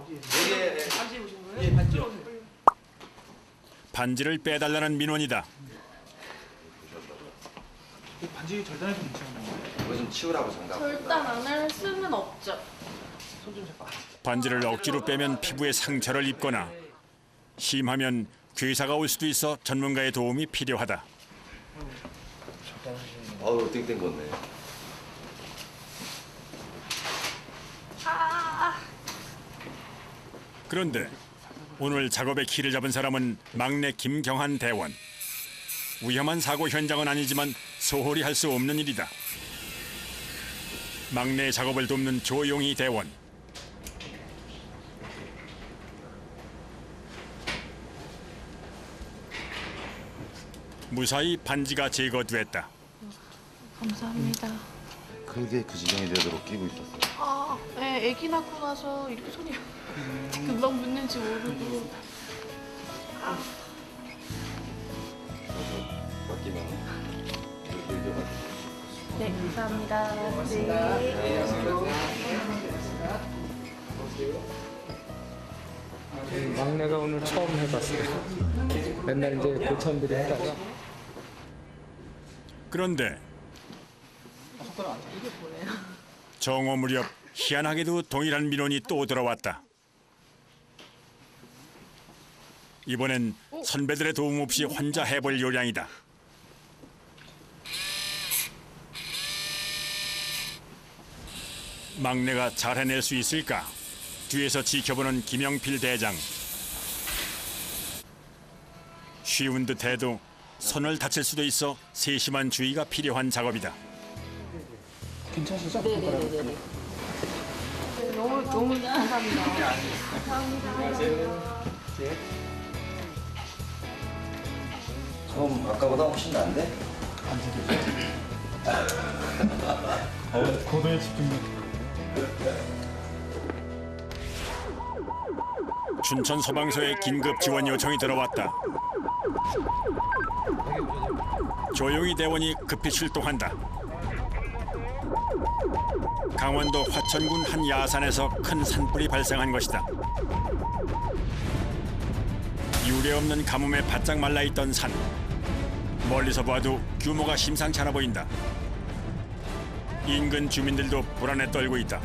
반지 보신 거예요? 예, 반지요. 반지를 빼달라는 민원이다. 반지 절단해도 괜찮은 건가요? 이거 좀 치우라고 장갑. 절단 안 할 수는 없죠. 반지를 억지로 빼면 피부에 상처를 입거나 심하면 괴사가 올 수도 있어 전문가의 도움이 필요하다. 어우 띵띵 걷네. 그런데 오늘 작업의 키를 잡은 사람은 막내 김경한 대원. 위험한 사고 현장은 아니지만 소홀히 할 수 없는 일이다. 막내 작업을 돕는 조용희 대원. 무사히 반지가 제거됐다. 감사합니다. 그게 그 지경이 되도록 끼고 있었어요. 아, 네, 아기 낳고 나서 이렇게 손이 금방 묻는지 모르고. 맡기면 이렇게 일려가지고. 네, 감사합니다. 막내가 오늘 처음 해봤어요. 맨날 이제 고참들이 하다가. 그런데 정오 무렵 희한하게도 동일한 민원이 또 들어왔다. 이번엔 선배들의 도움 없이 혼자 해볼 요량이다. 막내가 잘 해낼 수 있을까? 뒤에서 지켜보는 김영필 대장. 쉬운 듯해도 손을 다칠 수도 있어 세심한 주의가 필요한 작업이다. 괜찮으시죠? 네네네네. 너무 감사합니다. 좀 아까보다 훨씬 나은데? 고도의 집중력. 춘천 소방서에 긴급 지원 요청이 들어왔다. 조용희 대원이 급히 출동한다. 강원도 화천군 한 야산에서 큰 산불이 발생한 것이다. 유례없는 가뭄에 바짝 말라있던 산. 멀리서 봐도 규모가 심상치 않아 보인다. 인근 주민들도 불안에 떨고 있다. 한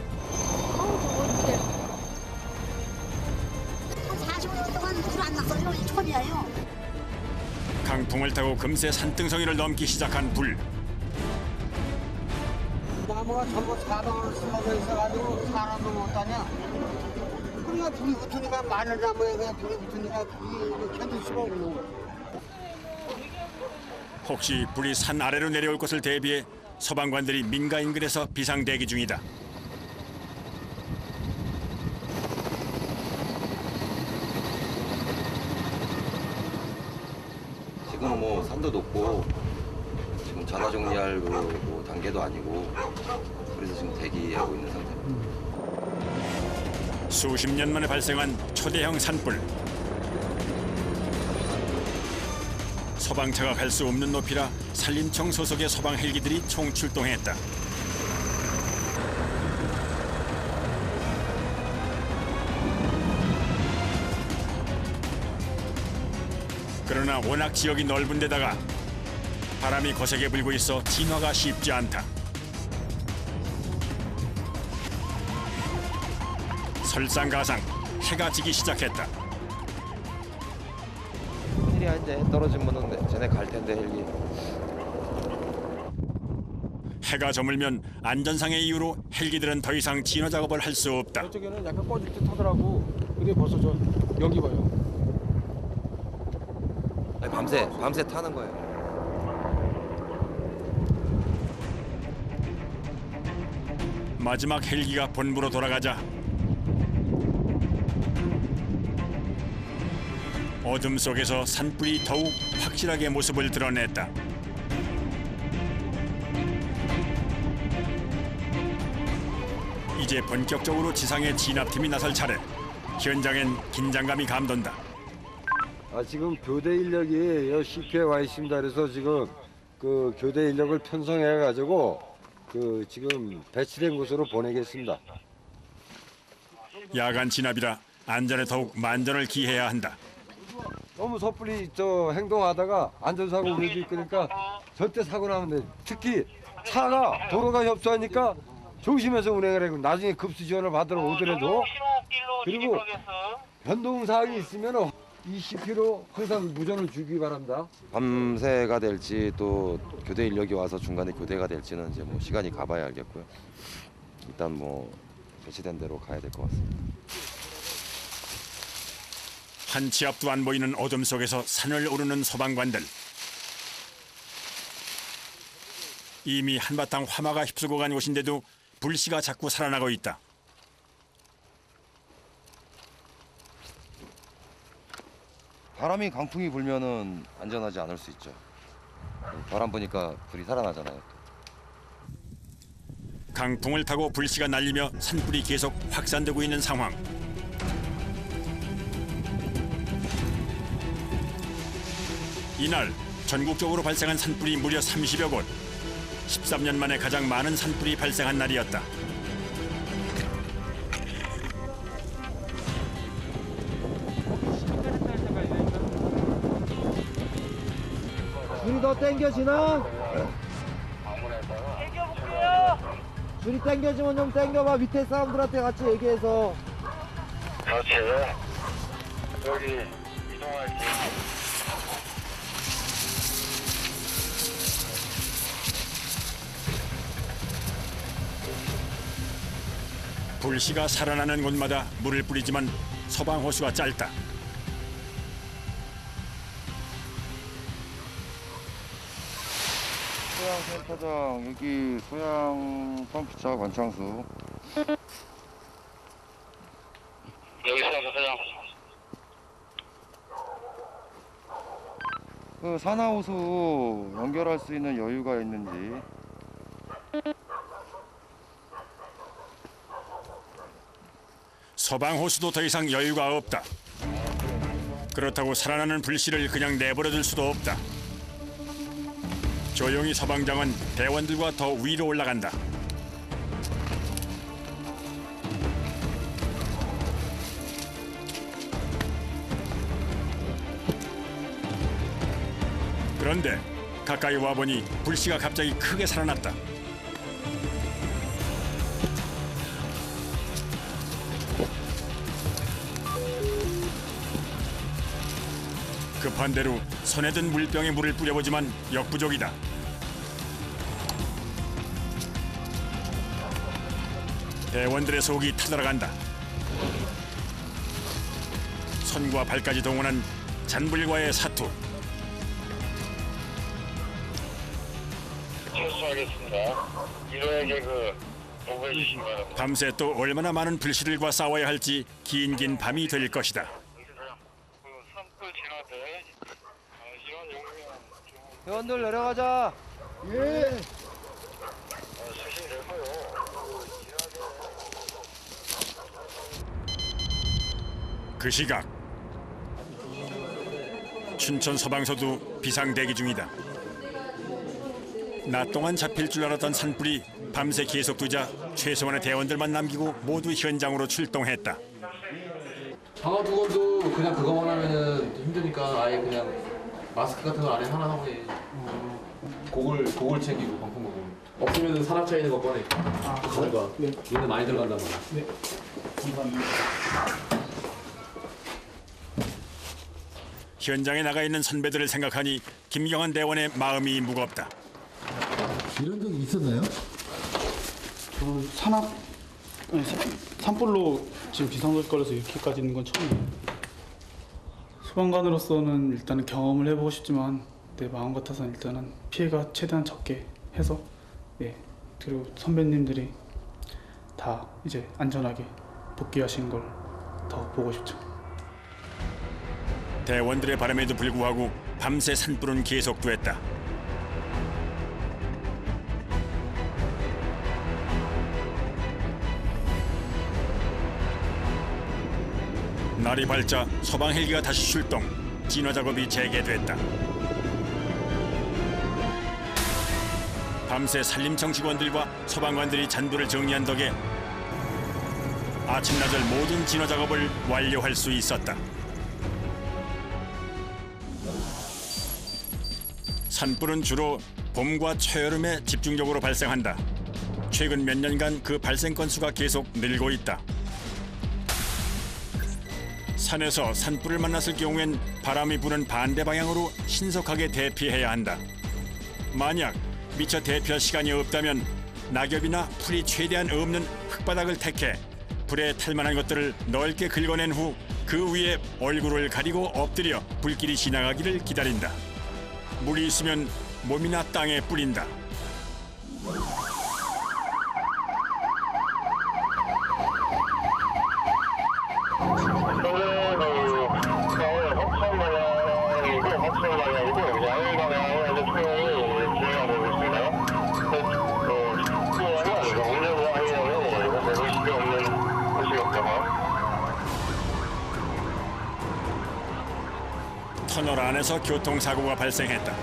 45년 동안 불안 났어요. 이 처음이에요. 강풍을 타고 금세 산등성이를 넘기 시작한 불. 나무가 전부 사방으로 숨어져 있어가지고 사람도 못 다녀. 그러니까 불이 붙으니까 마늘 나무에 그냥 불이 붙으니까 그게 견딜 수가 없는 거야. 혹시 불이 산 아래로 내려올 것을 대비해 소방관들이 민가 인근에서 비상 대기 중이다. 지금 뭐 산도 높고 지금 전화 정리할 뭐 단계도 아니고 그래서 지금 대기하고 있는 상태입니다. 수십 년 만에 발생한 초대형 산불. 소방차가 갈 수 없는 높이라 산림청 소속의 소방 헬기들이 총출동했다. 그러나 워낙 지역이 넓은 데다가 바람이 거세게 불고 있어 진화가 쉽지 않다. 설상가상 해가 지기 시작했다. 헬이 이제 떨어지면은 쟤네 갈 텐데 헬기. 해가 저물면 안전상의 이유로 헬기들은 더 이상 진화 작업을 할 수 없다. 저쪽에는 약간 꺼질 듯 하더라고. 근데 벌써 저 여기 봐요. 아니, 밤새 타는 거예요. 마지막 헬기가 본부로 돌아가자 어둠 속에서 산불이 더욱 확실하게 모습을 드러냈다. 이제 본격적으로 지상에 진압팀이 나설 차례. 현장엔 긴장감이 감돈다. 지금 교대 인력이 여 CP에 와 있습니다. 그래서 지금 그 교대 인력을 편성해 가지고 지금 배치된 곳으로 보내겠습니다. 야간 진압이라 안전에 더욱 만전을 기해야 한다. 너무 섣불리 행동하다가 안전사고 우려도 있으니까 절대 사고 나면 돼. 특히 차가 도로가 협소하니까 조심해서 운행을 하고 나중에 급수 지원을 받으러 오더라도 그리고 변동사항이 있으면 20km 항상 무전을 주기 바랍니다. 밤새가 될지 또 교대 인력이 와서 중간에 교대가 될지는 이제 뭐 시간이 가봐야 알겠고요. 일단 뭐 배치된 대로 가야 될 것 같습니다. 한 치 앞도 안 보이는 어둠 속에서 산을 오르는 소방관들. 이미 한바탕 화마가 휩쓸고 간 곳인데도 불씨가 자꾸 살아나고 있다. 바람이 강풍이 불면은 안전하지 않을 수 있죠. 바람 부니까 불이 살아나잖아요. 강풍을 타고 불씨가 날리며 산불이 계속 확산되고 있는 상황. 이날 전국적으로 발생한 산불이 무려 30여 곳. 13년 만에 가장 많은 산불이 발생한 날이었다. 줄이 더 당겨지나? 줄이 당겨지면 좀 당겨봐. 밑에 사람들한테 같이 얘기해서. 그렇지. 여기 이동할게. 불씨가 살아나는 곳마다 물을 뿌리지만 소방호수가 짧다. 소양센터장 여기 소양 펌프차 권창수. 여기 소양센터장. 그 산하호수 연결할 수 있는 여유가 있는지. 소방호수도 더 이상 여유가 없다. 그렇다고 살아나는 불씨를 그냥 내버려둘 수도 없다. 조용히 소방장은 대원들과 더 위로 올라간다. 그런데 가까이 와보니 불씨가 갑자기 크게 살아났다. 급한 대로 손에 든 물병에 물을 뿌려보지만 역부족이다. 대원들의 속이 타들어간다. 손과 발까지 동원한 잔불과의 사투. 철수하겠습니다. 1호의 개그 보고해 주시기 바랍니다. 밤새 또 얼마나 많은 불씨들과 싸워야 할지 긴 밤이 될 것이다. 산불 진화대 이런 용량 회원들 내려가자. 예. 수신 되고요. 그 시각 춘천 소방서도 비상 대기 중이다. 낮 동안 잡힐 줄 알았던 산불이 밤새 계속되자 최소한의 대원들만 남기고 모두 현장으로 출동했다. 방어 두건도 그냥 그거만 하면은 힘드니까 아예 그냥 마스크 같은 거 안에 하나 하고 해. 곡을 챙기고 방풍 먹고 없으면은 산악차 있는 거 꺼내. 가져가. 네. 얘는 많이 들어간단 말이야. 네. 감사합니다. 현장에 나가 있는 선배들을 생각하니 김경환 대원의 마음이 무겁다. 이런 적이 있었나요? 저는 산불로 지금 비상소식 걸려서 이렇게까지 있는 건 처음이에요. 소방관으로서는 일단은 경험을 해보고 싶지만 내 마음 같아서는 일단은 피해가 최대한 적게 해서 그리고 선배님들이 다 이제 안전하게 복귀하신 걸 더 보고 싶죠. 대원들의 바람에도 불구하고 밤새 산불은 계속됐다. 날이 밝자 소방 헬기가 다시 출동, 진화 작업이 재개됐다. 밤새 산림청 직원들과 소방관들이 잔불을 정리한 덕에 아침낮을 모든 진화 작업을 완료할 수 있었다. 산불은 주로 봄과 초여름에 집중적으로 발생한다. 최근 몇 년간 그 발생 건수가 계속 늘고 있다. 산에서 산불을 만났을 경우엔 바람이 부는 반대 방향으로 신속하게 대피해야 한다. 만약 미처 대피할 시간이 없다면 낙엽이나 풀이 최대한 없는 흙바닥을 택해 불에 탈 만한 것들을 넓게 긁어낸 후 그 위에 얼굴을 가리고 엎드려 불길이 지나가기를 기다린다. 물이 있으면 몸이나 땅에 뿌린다. 터널 안에서 교통사고가 발생했다.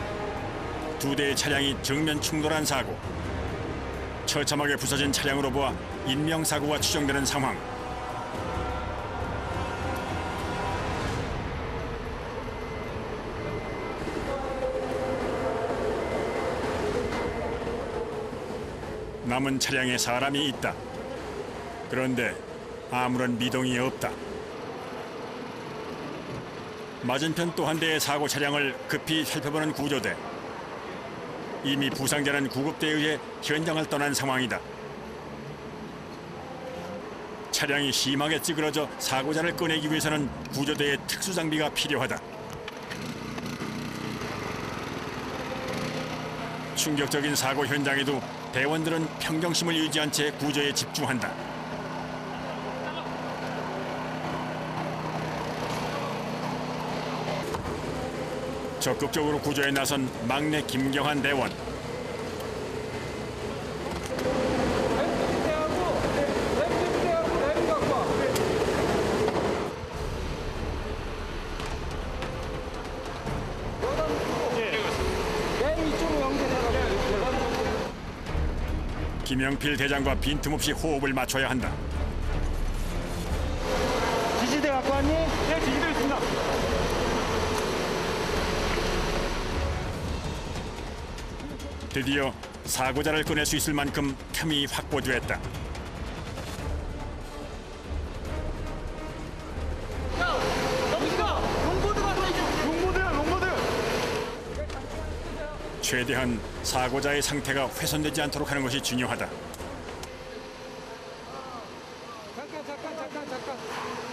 두 대의 차량이 정면 충돌한 사고. 처참하게 부서진 차량으로 보아 인명사고가 추정되는 상황. 남은 차량에 사람이 있다. 그런데 아무런 미동이 없다. 맞은편 또 한 대의 사고 차량을 급히 살펴보는 구조대. 이미 부상자는 구급대에 의해 현장을 떠난 상황이다. 차량이 심하게 찌그러져 사고자를 꺼내기 위해서는 구조대의 특수장비가 필요하다. 충격적인 사고 현장에도 대원들은 평정심을 유지한 채 구조에 집중한다. 적극적으로 구조에 나선 막내 김경한 대원. 김영필 대장과 빈틈없이 호흡을 맞춰야 한다. 지지대 갖고 왔니? 네, 지지대 있습니다. 드디어 사고자를 꺼낼 수 있을 만큼 틈이 확보됐다. 최대한 사고자의 상태가 훼손되지 않도록 하는 것이 중요하다.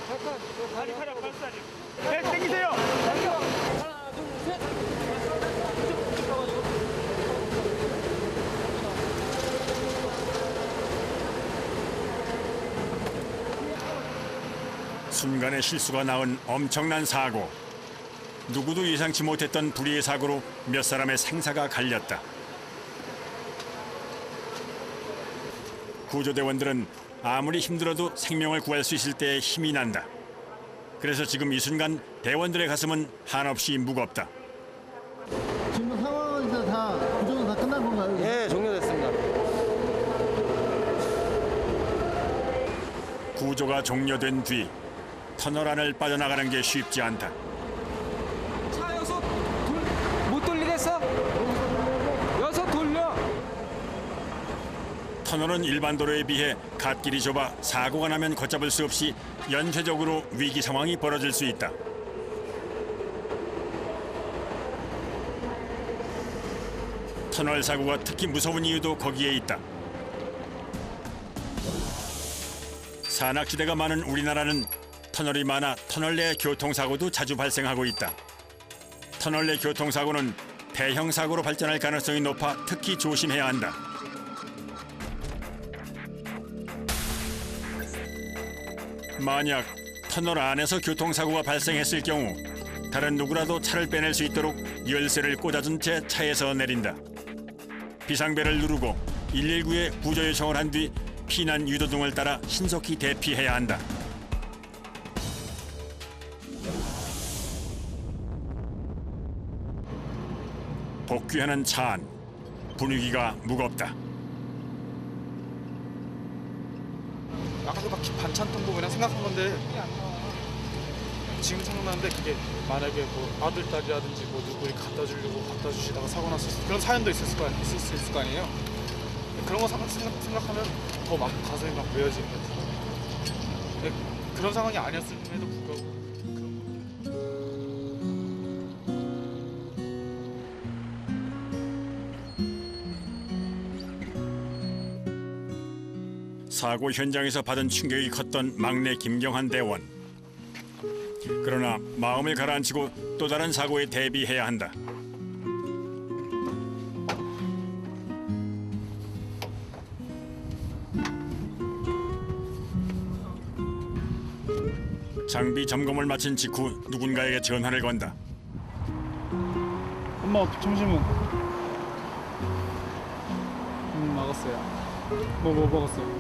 잠깐. 다리카락 발사지. 네, 땡기세요. 하나, 둘, 셋. 순간의 실수가 낳은 엄청난 사고. 누구도 예상치 못했던 불의의 사고로 몇 사람의 생사가 갈렸다. 구조대원들은 아무리 힘들어도 생명을 구할 수 있을 때에 힘이 난다. 그래서 지금 이 순간 대원들의 가슴은 한없이 무겁다. 지금 상황에서 다 구조는 다 끝난 건가요? 예, 종료됐습니다. 구조가 종료된 뒤 터널 안을 빠져나가는 게 쉽지 않다. 차 여섯 못 돌리겠어? 여섯 돌려. 터널은 일반 도로에 비해 갓길이 좁아 사고가 나면 걷잡을 수 없이 연쇄적으로 위기 상황이 벌어질 수 있다. 터널 사고가 특히 무서운 이유도 거기에 있다. 산악지대가 많은 우리나라는 터널이 많아 터널 내 교통사고도 자주 발생하고 있다. 터널 내 교통사고는 대형 사고로 발전할 가능성이 높아 특히 조심해야 한다. 만약 터널 안에서 교통사고가 발생했을 경우 다른 누구라도 차를 빼낼 수 있도록 열쇠를 꽂아준 채 차에서 내린다. 비상벨을 누르고 119에 구조 요청을 한 뒤 피난 유도 등을 따라 신속히 대피해야 한다. 복귀하는 차 안, 분위기가 무겁다. 아까 그 반찬통 거 그냥 생각한 건데 지금 생각나는데 그게 만약에 뭐 아들 딸이라든지 뭐 누구를 갖다 주려고 갖다 주시다가 사고 났을 그런 사연도 있을 거 아니에요. 그런 거 생각하면 더 막 가슴이 막 메어지는 것 같아요. 근데 그런 상황이 아니었음에도 불구하고 사고 현장에서 받은 충격이 컸던 막내 김경환 대원. 그러나 마음을 가라앉히고 또 다른 사고에 대비해야 한다. 장비 점검을 마친 직후 누군가에게 전화를 건다. 엄마 점심은? 먹었어요. 뭐 먹었어요?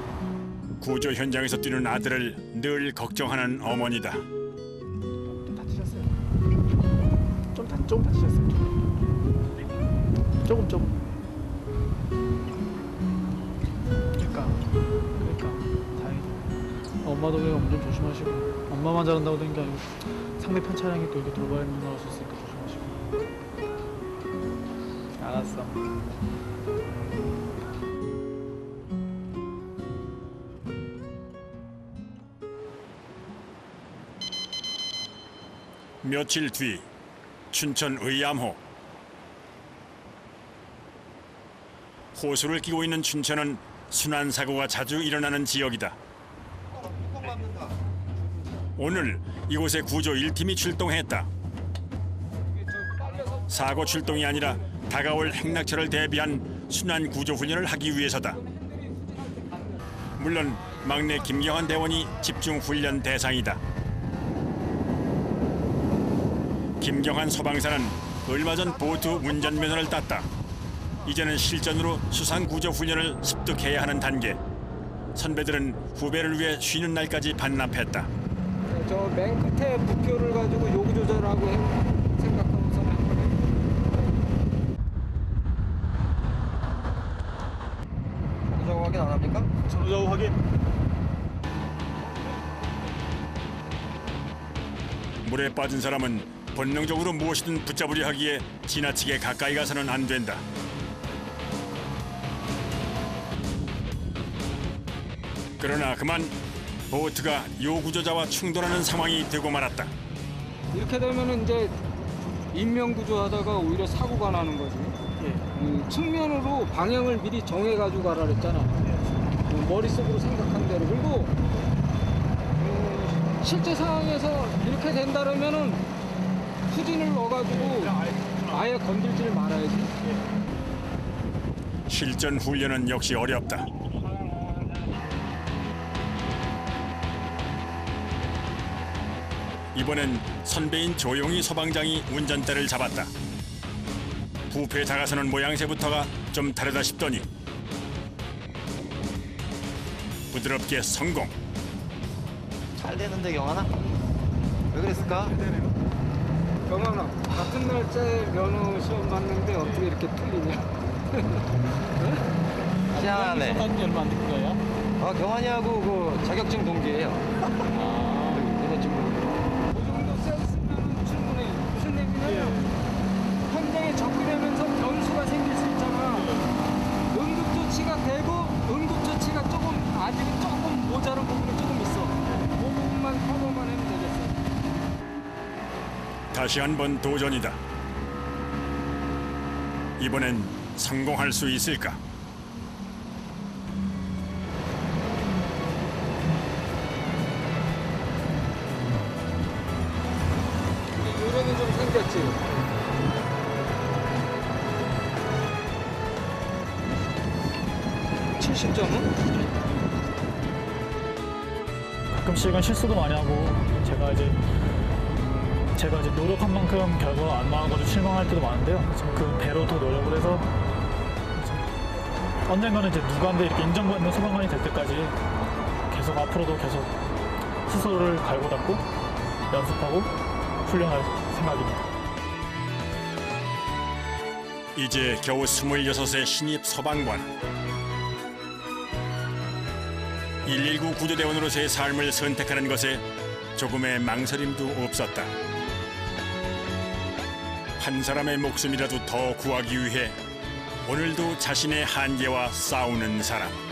구조 현장에서 뛰는 아들을 늘 걱정하는 어머니다. 다치셨어요? 좀 다치셨어요. 조금. 그러니까 다행이다. 엄마도 그냥 운전 조심하시고 엄마만 잘한다고 된 게 아니고 상대편 차량이 또 이렇게 돌발 나올 수 있으니까 조심하시고. 알았어. 며칠 뒤 춘천 의암호. 호수를 끼고 있는 춘천은 순환 사고가 자주 일어나는 지역이다. 오늘 이곳에 구조 1팀이 출동했다. 사고 출동이 아니라 다가올 행락철을 대비한 순환 구조 훈련을 하기 위해서다. 물론 막내 김경환 대원이 집중 훈련 대상이다. 김경환 소방사는 얼마 전 보트 운전면허를 땄다. 이제는 실전으로 수상구조 훈련을 습득해야 하는 단계. 선배들은 후배를 위해 쉬는 날까지 반납했다. 저 맨 끝에 부표를 가지고 요구 조절하고 생각하면서 한번 해요. 전자고 확인 안 합니까? 전자고 확인. 물에 빠진 사람은 본능적으로 무엇이든 붙잡으려 하기에 지나치게 가까이 가서는 안 된다. 그러나 그만 보트가 요구조자와 충돌하는 상황이 되고 말았다. 이렇게 되면 이제 인명구조하다가 오히려 사고가 나는 거지. 측면으로 방향을 미리 정해가지고 가라 그랬잖아. 머릿속으로 생각한 대로. 그리고 실제 상황에서 이렇게 된다면은 후진을 넣어가지고 아예 건들지를 말아야지. 실전 훈련은 역시 어렵다. 이번엔 선배인 조용희 소방장이 운전대를 잡았다. 부패에 다가서는 모양새부터가 좀 다르다 싶더니 부드럽게 성공. 잘 되는데 경환아? 왜 그랬을까? 경환아, 같은 날짜에 면허 시험 봤는데 어떻게 이렇게 틀리냐? 희한하네. 지 얼마 안 된 거예요? 경환이하고 그 자격증 동기예요. 그 정도 센스면 충분해. 무슨 얘기냐면 현장에 접근하면서 변수가 생길 수 있잖아. 응급조치가 되고 응급조치가 아직은 조금 모자란 부분이 조금 있어. 그 부분만 커버만 하면 되겠어. 다시 한번 도전이다. 이번엔 성공할 수 있을까? 요령이 좀 생겼지. 가끔씩은 실수도 많이 하고 제가 이제 노력한 만큼 결과가 안 나와가지고 실망할 때도 많은데요. 그 배로 더 노력을 해서 언젠가는 이제 누구한테 이렇게 인정받는 소방관이 될 때까지 계속 앞으로도 계속 스스로를 갈고 닦고 연습하고 훈련할 생각입니다. 이제 겨우 26의 신입 소방관. 119 구조대원으로서의 삶을 선택하는 것에 조금의 망설임도 없었다. 한 사람의 목숨이라도 더 구하기 위해 오늘도 자신의 한계와 싸우는 사람.